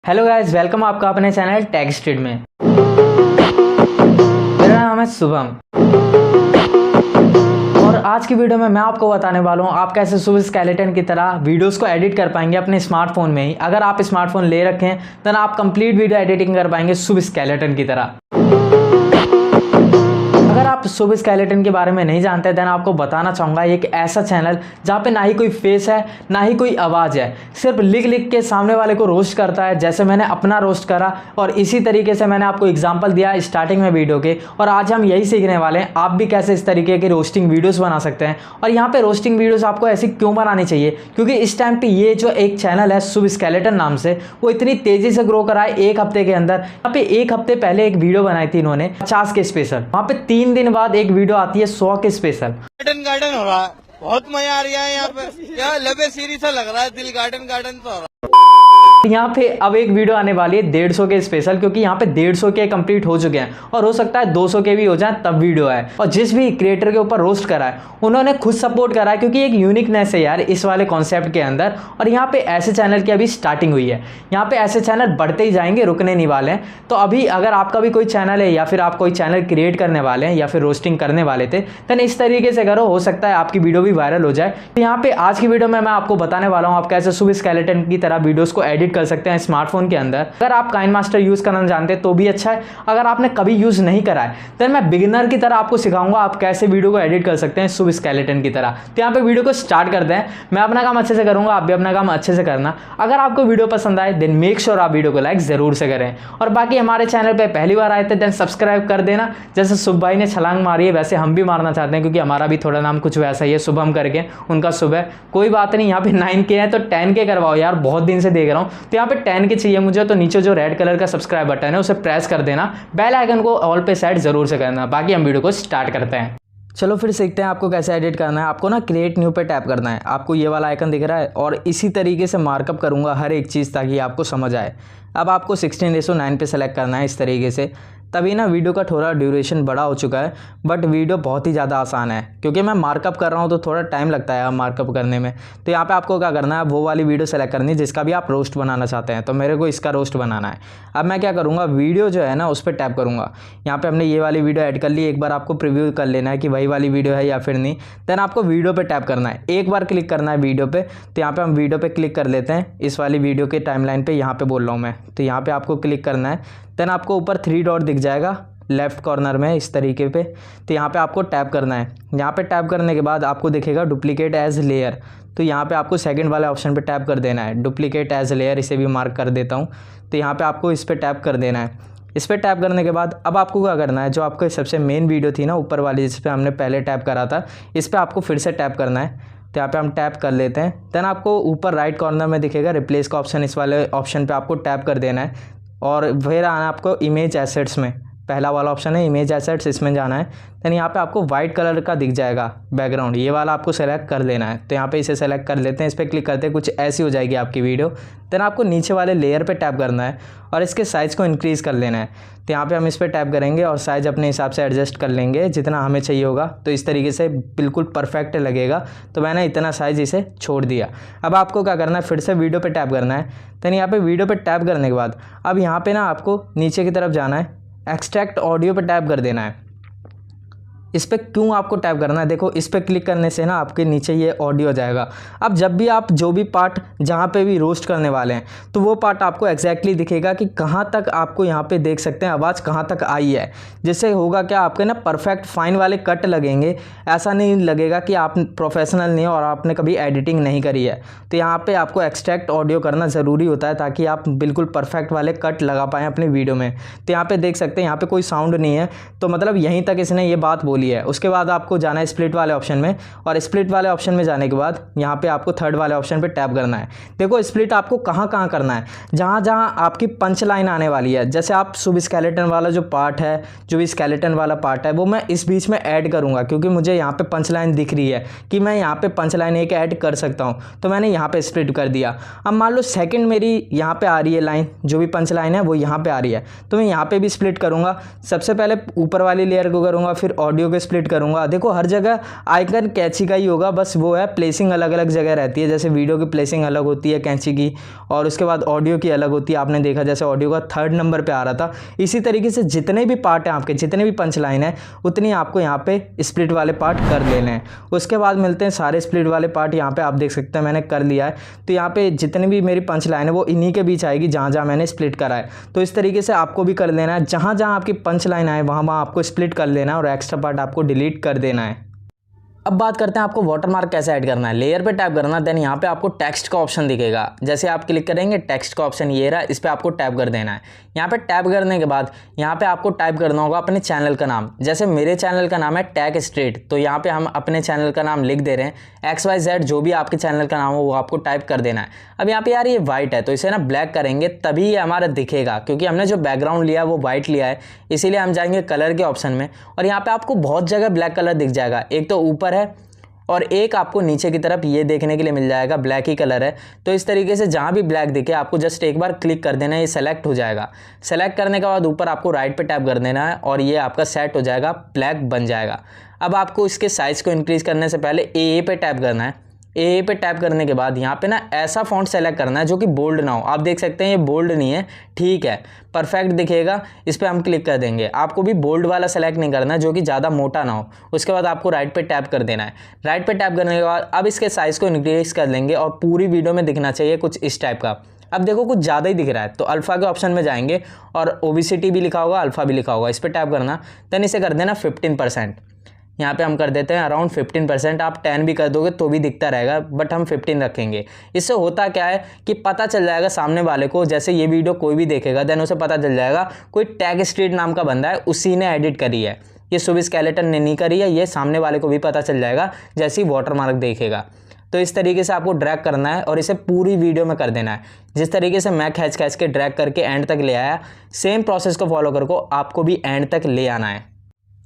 Hello guys, welcome आपका अपने channel take street में। मेरा नाम है शुभम और आज की वीडियो में मैं आपको बताने वाला हूँ आप कैसे सुबह स्केलेटन की तरह वीडियोस को एडिट कर पाएंगे अपने स्मार्टफोन में ही। अगर आप स्मार्टफोन ले रखे हैं तो आप कंप्लीट वीडियो एडिटिंग कर पाएंगे सुबह स्केलेटन की तरह। अगर आप सुबह स्केलेटन के बारे में नहीं जानते देन आपको बताना चाहूँगा एक ऐसा चैनल जहाँ पे ना ही कोई फेस है ना ही कोई आवाज़ है, सिर्फ लिख लिख के सामने वाले को रोस्ट करता है, जैसे मैंने अपना रोस्ट करा और इसी तरीके से मैंने आपको एग्जांपल दिया स्टार्टिंग में वीडियो के। और आज हम यही सीखने वाले हैं आप भी कैसे इस तरीके की रोस्टिंग वीडियोस बना सकते हैं। और यहाँ पे रोस्टिंग वीडियोस आपको ऐसी क्यों बनानी चाहिए, क्योंकि इस टाइम पे ये जो एक चैनल है सुबह स्केलेटन नाम से, वो इतनी तेजी से ग्रो करा है एक हफ्ते के अंदर। यहाँ पे एक हफ्ते पहले एक वीडियो बनाई थी इन्होंने 50 के स्पेशल, वहाँ पे 3 दिन बाद एक वीडियो आती है 100 के स्पेशल। गार्डन हो रहा है, बहुत मजा आ रहा है यहाँ पे। क्या लबे सीरीज सा लग रहा है, दिल गार्डन तो हो रहा है। यहाँ पे अब एक वीडियो आने वाली है 150 के स्पेशल, क्योंकि यहाँ पे 150 के कंप्लीट हो चुके हैं और हो सकता है 200 के भी हो जाए तब वीडियो है। और जिस भी क्रिएटर के ऊपर रोस्ट करा है उन्होंने खुद सपोर्ट करा है, क्योंकि एक यूनिकनेस है यार इस वाले कॉन्सेप्ट के अंदर। और यहाँ पे ऐसे चैनल की अभी स्टार्टिंग हुई है, यहाँ पे ऐसे चैनल बढ़ते ही जाएंगे, रुकने नहीं वाले हैं। तो अभी अगर आपका भी कोई चैनल है या फिर आप कोई चैनल क्रिएट करने वाले हैं या फिर रोस्टिंग करने वाले थे तो इस तरीके से करो, हो सकता है आपकी वीडियो भी वायरल हो जाए। तो यहाँ पे आज की वीडियो में मैं आपको बताने वाला हूँ आप कैसे सुबह स्केलेटन की तरह वीडियोस को एडिट कर सकते हैं स्मार्टफोन के अंदर। अगर आप काइनमास्टर यूज करना जानते हैं तो भी अच्छा है, अगर आपने कभी यूज नहीं करा है तो मैं बिगिनर की तरह आपको सिखाऊंगा आप कैसे वीडियो को एडिट कर सकते हैं सुबह स्केलेटन की तरह। तो यहाँ पे वीडियो को स्टार्ट करते हैं। मैं अपना काम अच्छे से करूंगा, आप भी अपना काम अच्छे से करना। अगर आपको वीडियो पसंद आए देन मेक श्योर आप वीडियो को लाइक जरूर से करें। और बाकी हमारे चैनल पर पहली बार आए थे देन सब्सक्राइब कर देना। जैसे शुभ भाई ने छलांग मारी है वैसे हम भी मारना चाहते हैं, क्योंकि हमारा भी थोड़ा नाम कुछ वैसा ही है शुभम करके, उनका सुबह। कोई बात नहीं, यहाँ पे 9K है तो 10K करवाओ यार, बहुत दिन से देख रहा हूँ। तो यहाँ पे 10K चाहिए मुझे, तो नीचे जो रेड कलर का सब्सक्राइब बटन है उसे प्रेस कर देना, बेल आइकन को ऑल पे सेट जरूर से करना। बाकी हम वीडियो को स्टार्ट करते हैं। चलो फिर सीखते हैं आपको कैसे एडिट करना है। आपको ना क्रिएट न्यू पे टैप करना है, आपको ये वाला आइकन दिख रहा है, और इसी तरीके से मार्कअप करूंगा हर एक चीज़ ताकि आपको समझ आए। अब आपको 16:9 पे सेलेक्ट करना है इस तरीके से, तभी ना वीडियो का थोड़ा ड्यूरेशन बड़ा हो चुका है, बट वीडियो बहुत ही ज़्यादा आसान है क्योंकि मैं मार्कअप कर रहा हूँ तो थोड़ा टाइम लगता है मार्कअप करने में। तो यहाँ पे आपको क्या करना है, वो वाली वीडियो सेलेक्ट करनी है जिसका भी आप रोस्ट बनाना चाहते हैं। तो मेरे को इसका रोस्ट बनाना है। अब मैं क्या करूँगा, वीडियो जो है ना उस पर टैप करूँगा। यहाँ पे हमने ये वाली वीडियो ऐड कर ली, एक बार आपको प्रीव्यू कर लेना है कि वही वाली वीडियो है या फिर नहीं। देन आपको वीडियो पर टैप करना है, एक बार क्लिक करना है वीडियो पर। तो यहाँ पर हम वीडियो पर क्लिक कर लेते हैं, इस वाली वीडियो के टाइमलाइन पर यहाँ पर बोल रहा हूँ मैं। तो यहाँ पर आपको क्लिक करना है, देन आपको ऊपर 3 डॉट दिख जाएगा लेफ्ट कॉर्नर में इस तरीके पे। तो यहाँ पे आपको टैप करना है। यहाँ पे टैप करने के बाद आपको दिखेगा डुप्लीकेट एज लेयर। तो यहाँ पे आपको सेकंड वाले ऑप्शन पे टैप कर देना है, डुप्लीकेट एज लेयर, इसे भी मार्क कर देता हूँ। तो यहाँ पे आपको इस पर टैप कर देना है। इस पर टैप करने के बाद अब आपको क्या करना है, जो आपको सबसे मेन वीडियो थी ना ऊपर वाली जिस पर हमने पहले टैप करा था, इस पर आपको फिर से टैप करना है। तो यहाँ पे हम टैप कर लेते हैं। देन आपको ऊपर राइट कॉर्नर में दिखेगा रिप्लेस का ऑप्शन, इस वाले ऑप्शन पे आपको टैप कर देना है और फिर आना आपको इमेज एसेट्स में। पहला वाला ऑप्शन है इमेज एसेट्स, इसमें जाना है। देन यहाँ पे आपको वाइट कलर का दिख जाएगा बैकग्राउंड, ये वाला आपको सेलेक्ट कर लेना है। तो यहाँ पे इसे सेलेक्ट कर लेते हैं, इस पर क्लिक करते हैं, कुछ ऐसी हो जाएगी आपकी वीडियो। देन आपको नीचे वाले लेयर पे टैप करना है और इसके साइज़ को इंक्रीज़ कर लेना है। तो यहाँ पे हम इस पर टैप करेंगे और साइज़ अपने हिसाब से एडजस्ट कर लेंगे जितना हमें चाहिए होगा। तो इस तरीके से बिल्कुल परफेक्ट लगेगा। तो मैंने इतना साइज़ इसे छोड़ दिया। अब आपको क्या करना है, फिर से वीडियो पे टैप करना है। देन यहाँ पे वीडियो पे टैप करने के बाद अब यहाँ पे ना आपको नीचे की तरफ जाना है, एक्सट्रैक्ट ऑडियो पे टैप कर देना है। इस पर क्यों आपको टैप करना है, देखो इस पर क्लिक करने से ना आपके नीचे ये ऑडियो आ जाएगा। अब जब भी आप जो भी पार्ट जहाँ पे भी रोस्ट करने वाले हैं तो वो पार्ट आपको एग्जैक्टली दिखेगा कि कहाँ तक आपको यहाँ पे देख सकते हैं आवाज़ कहाँ तक आई है। जिससे होगा क्या, आपके ना परफेक्ट फाइन वाले कट लगेंगे, ऐसा नहीं लगेगा कि आप प्रोफेशनल नहीं और आपने कभी एडिटिंग नहीं करी है। तो यहाँ पर आपको एक्सट्रैक्ट ऑडियो करना ज़रूरी होता है ताकि आप बिल्कुल परफेक्ट वाले कट लगा पाएँ अपनी वीडियो में। तो यहाँ पर देख सकते हैं यहाँ पर कोई साउंड नहीं है, तो मतलब यहीं तक इसने ये बात बोली है। उसके बाद आपको जाना है स्प्लिट वाले ऑप्शन में, और स्प्लिट वाले ऑप्शन में जाने के बाद यहाँ पे आपको थर्ड वाले ऑप्शन पे टैप करना है। देखो स्प्लिट आपको कहाँ कहाँ करना है, जहाँ जहाँ आपकी पंच लाइन आने वाली है। जैसे आप सुबह स्केलेटन वाला जो पार्ट है, जो भी स्केलेटन वाला पार्ट है वो मैं इस बीच में ऐड करूँगा, क्योंकि मुझे यहाँ पे पंच लाइन दिख रही है कि मैं यहाँ पे पंच लाइन एक ऐड कर सकता हूँ। तो मैंने यहाँ पे स्प्लिट कर दिया। अब मान लो सेकेंड मेरी यहाँ पे आ रही है लाइन, जो भी पंच लाइन है वो यहाँ पे आ रही है, तो मैं यहाँ पे भी स्प्लिट करूँगा। सबसे पहले ऊपर वाली लेयर को करूँगा, फिर ऑडियो वीडियो को स्प्लिट करूँगा, देखो हर जगह आइकन कैंची का ही होगा, बस वो है प्लेसिंग अलग अलग जगह रहती है। जैसे वीडियो की प्लेसिंग अलग होती है कैंची की, और उसके बाद ऑडियो की अलग होती है। आपने देखा जैसे ऑडियो का 3rd नंबर पे आ रहा था। इसी तरीके से जितने भी पार्ट हैं आपके, जितने भी पंच लाइन है, उतनी आपको यहाँ पे स्प्लिट वाले पार्ट कर लेने हैं। उसके बाद मिलते हैं सारे स्प्लिट वाले पार्ट। यहाँ पे आप देख सकते हैं मैंने कर लिया है। तो यहाँ पे जितनी भी मेरी पंच लाइन है वो इन्हीं के बीच आएगी जहाँ जहाँ मैंने स्प्लिट करा है। तो इस तरीके से आपको भी कर लेना है, जहाँ जहाँ आपकी पंच लाइन आए वहाँ वहाँ आपको स्प्लिट कर लेना है और एक्स्ट्रा पार्ट आपको डिलीट कर देना है। अब बात करते हैं आपको वाटरमार्क कैसे ऐड करना है। लेयर पे टैप करना, देन यहाँ पे आपको टेक्स्ट का ऑप्शन दिखेगा। जैसे आप क्लिक करेंगे टेक्स्ट का ऑप्शन ये रहा, इस पे आपको टैप कर देना है। यहाँ पे टैप करने के बाद यहाँ पे आपको टाइप करना होगा अपने चैनल का नाम। जैसे मेरे चैनल का नाम है टेक स्ट्रीट, तो यहाँ पे हम अपने चैनल का नाम लिख दे रहे हैं। XYZ जो भी आपके चैनल का नाम हो वो आपको टाइप कर देना है। अब यहाँ पे यार ये वाइट है तो इसे ना ब्लैक करेंगे तभी ये हमारा दिखेगा, क्योंकि हमने जो बैकग्राउंड लिया है वो वाइट लिया है। इसीलिए हम जाएंगे कलर के ऑप्शन में और यहाँ पे आपको बहुत जगह ब्लैक कलर दिख जाएगा। एक तो ऊपर है और एक आपको नीचे की तरफ ये देखने के लिए मिल जाएगा ब्लैक ही कलर है। तो इस तरीके से जहाँ भी ब्लैक दिखे आपको जस्ट एक बार क्लिक कर देना है, ये सेलेक्ट हो जाएगा। सेलेक्ट करने के बाद ऊपर आपको राइट पे टैप कर देना है और ये आपका सेट हो जाएगा, ब्लैक बन जाएगा। अब आपको इसके साइज़ को इंक्रीज़ करने से पहले AA पे टैप करना है। AA पे टैप करने के बाद यहाँ पे ना ऐसा फॉन्ट सेलेक्ट करना है जो कि बोल्ड ना हो। आप देख सकते हैं ये बोल्ड नहीं है, ठीक है, परफेक्ट दिखेगा। इस पर हम क्लिक कर देंगे। आपको भी बोल्ड वाला सेलेक्ट नहीं करना है जो कि ज़्यादा मोटा ना हो। उसके बाद आपको राइट पे टैप कर देना है। राइट पे टैप करने के बाद अब इसके साइज़ को इंक्रीज़ कर लेंगे और पूरी वीडियो में दिखना चाहिए कुछ इस टाइप का। अब देखो कुछ ज़्यादा ही दिख रहा है तो अल्फ़ा के ऑप्शन में जाएंगे और OBCT भी लिखा होगा, अल्फ़ा भी लिखा होगा, इस पर टैप करना। देन इसे कर देना 15%। यहाँ पे हम कर देते हैं अराउंड 15%। आप 10 भी कर दोगे तो भी दिखता रहेगा, बट हम 15 रखेंगे। इससे होता क्या है कि पता चल जाएगा सामने वाले को, जैसे ये वीडियो कोई भी देखेगा देन उसे पता चल जाएगा कोई टैग स्ट्रीट नाम का बंदा है, उसी ने एडिट करी है, ये सुबह स्केलेटन ने नहीं करी है। ये सामने वाले को भी पता चल जाएगा जैसे ही वाटरमार्क देखेगा। तो इस तरीके से आपको ड्रैग करना है और इसे पूरी वीडियो में कर देना है। जिस तरीके से मैं खींच के ड्रैग करके एंड तक ले आया, सेम प्रोसेस को फॉलो करके आपको भी एंड तक ले आना है।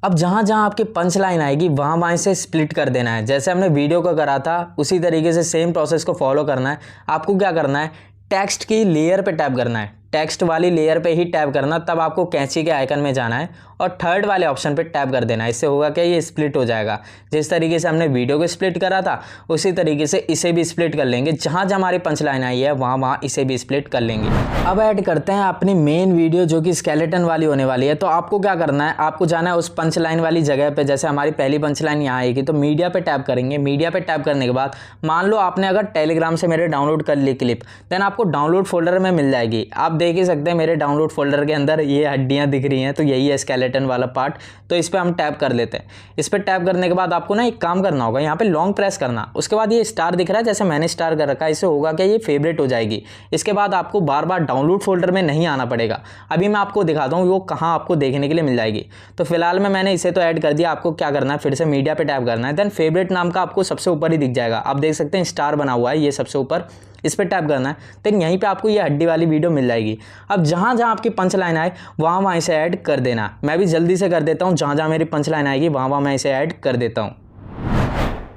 अब जहाँ जहाँ आपकी पंच लाइन आएगी वहाँ वहाँ इसे स्प्लिट कर देना है। जैसे हमने वीडियो को करा था उसी तरीके से सेम प्रोसेस को फॉलो करना है। आपको क्या करना है, टेक्स्ट की लेयर पे टैप करना है। टेक्स्ट वाली लेयर पे ही टैप करना, तब आपको कैंची के आइकन में जाना है और 3rd वाले ऑप्शन पे टैप कर देना है। इससे होगा क्या, ये स्प्लिट हो जाएगा। जिस तरीके से हमने वीडियो को स्प्लिट करा था उसी तरीके से इसे भी स्प्लिट कर लेंगे। जहाँ जहाँ हमारी पंच लाइन आई है वहाँ वहाँ इसे भी स्प्लिट कर लेंगे। अब ऐड करते हैं अपनी मेन वीडियो जो कि स्केलेटन वाली होने वाली है। तो आपको क्या करना है, आपको जाना है उस पंच लाइन वाली जगह पे। जैसे हमारी पहली पंच लाइन यहाँ आएगी तो मीडिया पे टैप करेंगे। मीडिया पे टैप करने के बाद मान लो आपने अगर टेलीग्राम से मेरे डाउनलोड कर ली क्लिप, देन आपको डाउनलोड फोल्डर में मिल जाएगी। आप देख ही सकते हैं मेरे डाउनलोड फोल्डर के अंदर ये हड्डियाँ दिख रही हैं, तो यही है स्केलेटन वाला पार्ट। तो इस पर हम टैप कर लेते हैं। इस पर टैप करने के बाद आपको ना एक काम करना होगा, यहाँ पे लॉन्ग प्रेस करना। उसके बाद ये स्टार दिख रहा है, जैसे मैंने स्टार कर रखा है, इससे होगा क्या, ये फेवरेट हो जाएगी। इसके बाद आपको बार बार डाउनलोड फोल्डर में नहीं आना पड़ेगा। अभी मैं आपको दिखाता हूँ वो कहाँ आपको देखने के लिए मिल जाएगी। तो फिलहाल में मैंने इसे तो ऐड कर दिया। आपको क्या करना है, फिर से मीडिया पे टैप करना है। देन फेवरेट नाम का आपको सबसे ऊपर ही दिख जाएगा। आप देख सकते हैं स्टार बना हुआ है ये सबसे ऊपर, इस पर टैप करना है। देन यहीं पे आपको ये हड्डी वाली वीडियो मिल जाएगी। अब जहाँ जहाँ आपकी पंच लाइन आए वहाँ वहाँ इसे ऐड कर देना। मैं भी जल्दी से कर देता हूँ, जहाँ जहाँ मेरी पंच लाइन आएगी वहाँ वहाँ मैं इसे ऐड कर देता हूँ।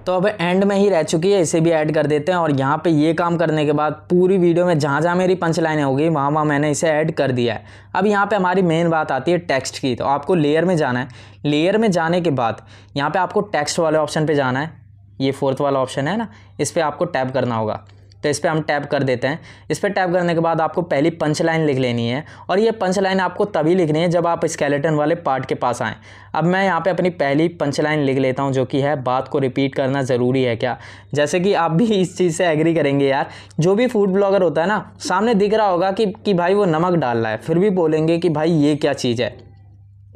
तो अब एंड में ही रह चुकी है, इसे भी ऐड कर देते हैं। और यहाँ पे ये काम करने के बाद पूरी वीडियो में जहाँ जहाँ मेरी पंच लाइनें होगी वहाँ वहाँ मैंने इसे ऐड कर दिया है। अब यहाँ पे हमारी मेन बात आती है टेक्स्ट की। तो आपको लेयर में जाना है। लेयर में जाने के बाद यहाँ पे आपको टेक्स्ट वाले ऑप्शन पे जाना है। ये 4th वाला ऑप्शन है ना, इस पर आपको टैप करना होगा। तो इस पर हम टैप कर देते हैं। इस पर टैप करने के बाद आपको पहली पंच लाइन लिख लेनी है। और ये पंच लाइन आपको तभी लिखनी है जब आप स्केलेटन वाले पार्ट के पास आएँ। अब मैं यहाँ पे अपनी पहली पंच लाइन लिख लेता हूँ, जो कि है बात को रिपीट करना ज़रूरी है क्या। जैसे कि आप भी इस चीज़ से एग्री करेंगे यार, जो भी फूड ब्लॉगर होता है ना, सामने दिख रहा होगा कि भाई वो नमक डाल रहा है, फिर भी बोलेंगे कि भाई ये क्या चीज़ है।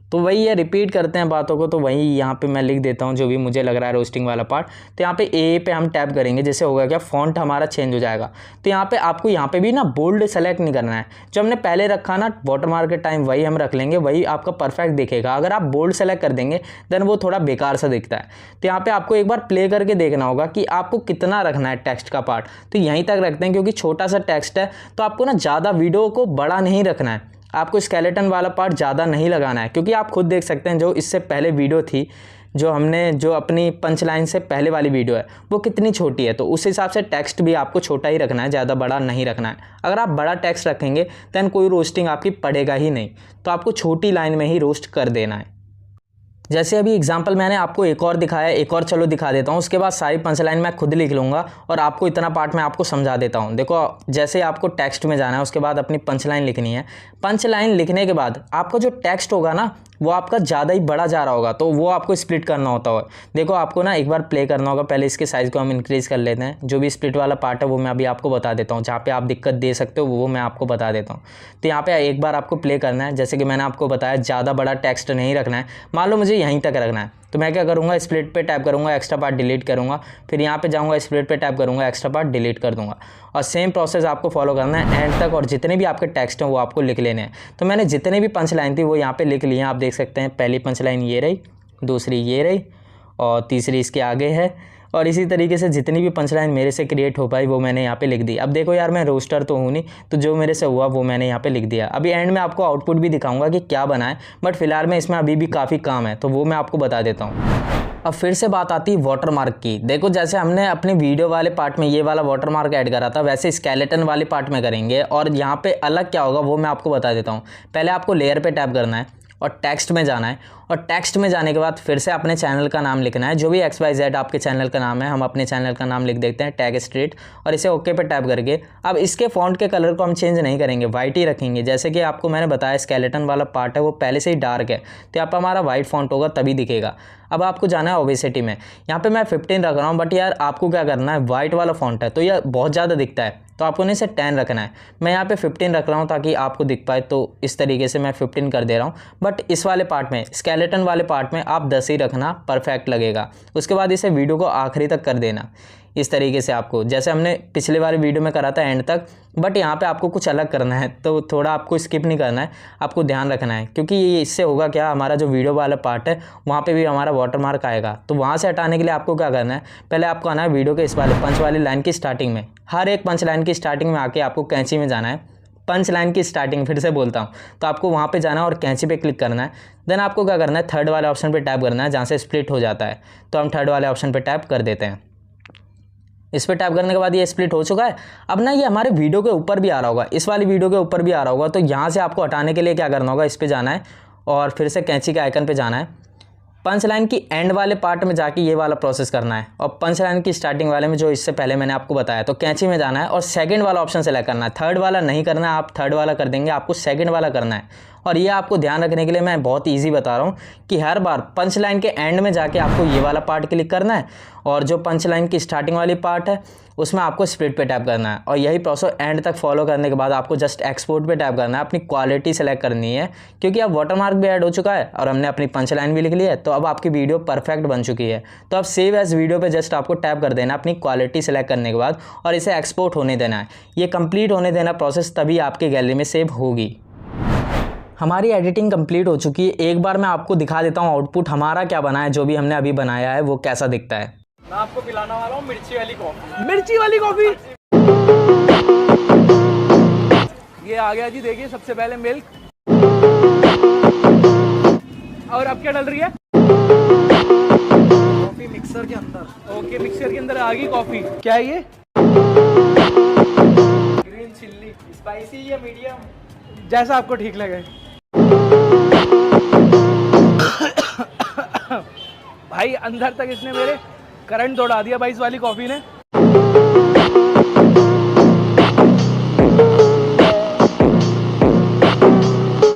तो वही है, रिपीट करते हैं बातों को। तो वही यहाँ पे मैं लिख देता हूँ जो भी मुझे लग रहा है रोस्टिंग वाला पार्ट। तो यहाँ पे ए पे हम टैप करेंगे, जिससे होगा क्या, फ़ॉन्ट हमारा चेंज हो जाएगा। तो यहाँ पे आपको यहाँ पे भी ना बोल्ड सेलेक्ट नहीं करना है। जो हमने पहले रखा ना वाटरमार्क के टाइम, वही हम रख लेंगे, वही आपका परफेक्ट दिखेगा। अगर आप बोल्ड सेलेक्ट कर देंगे देन वो थोड़ा बेकार सा दिखता है। तो यहाँ पे आपको एक बार प्ले करके देखना होगा कि आपको कितना रखना है टेक्स्ट का पार्ट। तो यहीं तक रखते हैं क्योंकि छोटा सा टेक्स्ट है, तो आपको ना ज़्यादा वीडियो को बड़ा नहीं रखना है। आपको स्केलेटन वाला पार्ट ज़्यादा नहीं लगाना है, क्योंकि आप खुद देख सकते हैं जो इससे पहले वीडियो थी, जो अपनी पंच लाइन से पहले वाली वीडियो है, वो कितनी छोटी है। तो उस हिसाब से टेक्स्ट भी आपको छोटा ही रखना है, ज़्यादा बड़ा नहीं रखना है। अगर आप बड़ा टेक्स्ट रखेंगे दैन कोई रोस्टिंग आपकी पड़ेगा ही नहीं। तो आपको छोटी लाइन में ही रोस्ट कर देना है। जैसे अभी एग्जांपल मैंने आपको एक और दिखाया, एक और चलो दिखा देता हूँ, उसके बाद सारी पंच लाइन मैं खुद लिख लूँगा और आपको इतना पार्ट मैं आपको समझा देता हूँ। देखो जैसे आपको टेक्स्ट में जाना है, उसके बाद अपनी पंच लाइन लिखनी है। पंच लाइन लिखने के बाद आपका जो टेक्स्ट होगा ना वो आपका ज़्यादा ही बड़ा जा रहा होगा, तो वो आपको स्प्लिट करना होता है। देखो आपको ना एक बार प्ले करना होगा, पहले इसके साइज़ को हम इंक्रीज़ कर लेते हैं। जो भी स्प्लिट वाला पार्ट है वो मैं अभी आपको बता देता हूँ, जहाँ पे आप दिक्कत दे सकते हो वो मैं आपको बता देता हूँ। तो यहाँ पे एक बार आपको प्ले करना है, जैसे कि मैंने आपको बताया ज़्यादा बड़ा टेक्स्ट नहीं रखना है। मान लो मुझे यहीं तक रखना है, तो मैं क्या करूँगा, स्प्लिट पे टैप करूँगा, एक्स्ट्रा पार्ट डिलीट करूँगा, फिर यहाँ पे जाऊँगा, स्प्लिट पे टैप करूँगा, एक्स्ट्रा पार्ट डिलीट कर दूँगा। और सेम प्रोसेस आपको फॉलो करना है एंड तक, और जितने भी आपके टेक्स्ट हैं वो आपको लिख लेने हैं। तो मैंने जितने भी पंच लाइन थी वो यहाँ पे लिख ली हैं, आप देख सकते हैं। पहली पंच लाइन ये रही, दूसरी ये रही और तीसरी इसके आगे है, और इसी तरीके से जितनी भी पंच लाइन मेरे से क्रिएट हो पाई वो मैंने यहाँ पे लिख दी। अब देखो यार मैं रोस्टर तो हूँ नहीं, तो जो मेरे से हुआ वो मैंने यहाँ पे लिख दिया। अभी एंड में आपको आउटपुट भी दिखाऊंगा कि क्या बना है, बट फिलहाल में इसमें अभी भी काफ़ी काम है, तो वो मैं आपको बता देता हूँ। अब फिर से बात आती है वाटरमार्क की। देखो जैसे हमने अपने वीडियो वाले पार्ट में ये वाला वाटरमार्क ऐड करा था, वैसे स्केलेटन वाले पार्ट में करेंगे। और यहाँ पे अलग क्या होगा वो मैं आपको बता देता हूँ। पहले आपको लेयर पे टैप करना है और टेक्स्ट में जाना है, और टेक्स्ट में जाने के बाद फिर से अपने चैनल का नाम लिखना है। जो भी XYZ आपके चैनल का नाम है, हम अपने चैनल का नाम लिख देते हैं, टैग स्ट्रीट, और इसे ओके पे टैप करके अब इसके फॉन्ट के कलर को हम चेंज नहीं करेंगे, वाइट ही रखेंगे। जैसे कि आपको मैंने बताया स्केलेटन वाला पार्ट है वो पहले से ही डार्क है, तो यहाँ पर हमारा वाइट फॉन्ट होगा तभी दिखेगा। अब आपको जाना है ओबेसिटी में, यहाँ पे मैं 15 रख रहा हूँ, बट यार आपको क्या करना है, वाइट वाला फॉन्ट है तो यह बहुत ज़्यादा दिखता है, तो आपको नहीं से 10 रखना है। मैं यहाँ पे 15 रख रहा हूँ ताकि आपको दिख पाए, तो इस तरीके से मैं 15 कर दे रहा हूँ। बट इस वाले पार्ट में, स्केलेटन वाले पार्ट में आप 10 ही रखना, परफेक्ट लगेगा। उसके बाद इसे वीडियो को आखिरी तक कर देना इस तरीके से, आपको जैसे हमने पिछले वाले वीडियो में करा था एंड तक। बट यहाँ पे आपको कुछ अलग करना है, तो थोड़ा आपको स्किप नहीं करना है, आपको ध्यान रखना है, क्योंकि ये इससे होगा क्या, हमारा जो वीडियो वाला पार्ट है वहाँ पे भी हमारा वाटरमार्क आएगा। तो वहाँ से हटाने के लिए आपको क्या करना है, पहले आपको आना है वीडियो के इस वाले पंच वाली लाइन की स्टार्टिंग में। हर एक पंच लाइन की स्टार्टिंग में आके आपको कैंची में जाना है। पंच लाइन की स्टार्टिंग फिर से बोलता हूँ, तो आपको वहाँ पे जाना है और कैंची पे क्लिक करना है। देन आपको क्या करना है, थर्ड वाले ऑप्शन पे टैप करना है जहाँ से स्प्लिट हो जाता है। तो हम थर्ड वाले ऑप्शन पे टैप कर देते हैं। इस पर टैप करने के बाद ये स्प्लिट हो चुका है। अब ना ये हमारे वीडियो के ऊपर भी आ रहा होगा, इस वाली वीडियो के ऊपर भी आ रहा होगा। तो यहाँ से आपको हटाने के लिए क्या करना होगा, इस पर जाना है और फिर से कैंची के आइकन पे जाना है। पंच लाइन की एंड वाले पार्ट में जाके ये वाला प्रोसेस करना है, और पंच लाइन की स्टार्टिंग वाले में जो इससे पहले मैंने आपको बताया, तो कैंची में जाना है और सेकंड वाला ऑप्शन सेलेक्ट करना है। थर्ड वाला नहीं करना है, आप थर्ड वाला कर देंगे, आपको सेकंड वाला करना है। और ये आपको ध्यान रखने के लिए मैं बहुत इजी बता रहा हूँ कि हर बार पंच लाइन के एंड में जाके आपको ये वाला पार्ट क्लिक करना है, और जो पंच लाइन की स्टार्टिंग वाली पार्ट है उसमें आपको स्प्लिट पे टैप करना है। और यही प्रोसेस एंड तक फॉलो करने के बाद आपको जस्ट एक्सपोर्ट पे टैप करना है, अपनी क्वालिटी सेलेक्ट करनी है, क्योंकि अब वाटरमार्क भी ऐड हो चुका है और हमने अपनी पंच लाइन भी लिख ली है। तो अब आपकी वीडियो परफेक्ट बन चुकी है। तो अब सेव एज वीडियो पे जस्ट आपको टैप कर देना अपनी क्वालिटी सेलेक्ट करने के बाद, और इसे एक्सपोर्ट होने देना है। ये कंप्लीट होने देना प्रोसेस, तभी आपके गैलरी में सेव होगी। हमारी एडिटिंग कंप्लीट हो चुकी है। एक बार मैं आपको दिखा देता हूँ आउटपुट हमारा क्या बना है, जो भी हमने अभी बनाया है वो कैसा दिखता है। मैं आपको पिलाना वाला हूँ मिर्ची वाली कॉफी। मिर्ची वाली कॉफी, ये आ गया जी। देखिए सबसे पहले मिल्क, और अब क्या डल रही है, कॉफी मिक्सर के अंदर। ओके, मिक्सर के अंदर आ गई कॉफी। क्या है ये, ग्रीन चिल्ली, स्पाइसी या मीडियम, जैसा आपको ठीक लगे। भाई अंदर तक इसने मेरे करंट दौड़ा दिया भाई इस वाली कॉफी ने।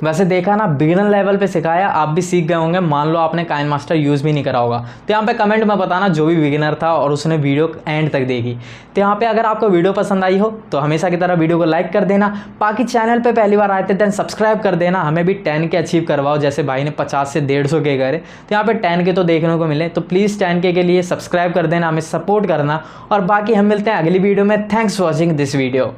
वैसे देखा ना, बिगिनर लेवल पे सिखाया, आप भी सीख गए होंगे। मान लो आपने काइनमास्टर यूज़ भी नहीं करा होगा, तो यहाँ पे कमेंट में बताना जो भी बिगिनर था और उसने वीडियो एंड तक देखी। तो यहाँ पे अगर आपको वीडियो पसंद आई हो तो हमेशा की तरह वीडियो को लाइक कर देना। बाकी चैनल पे पहली बार आए थे देन सब्सक्राइब कर देना। हमें भी 10 के अचीव करवाओ, जैसे भाई ने 50 से 150 के करे, तो यहाँ पे 10 के तो देखने को मिले। तो प्लीज़ 10 के लिए सब्सक्राइब कर देना, हमें सपोर्ट करना। और बाकी हम मिलते हैं अगली वीडियो में। Thanks for watching this video.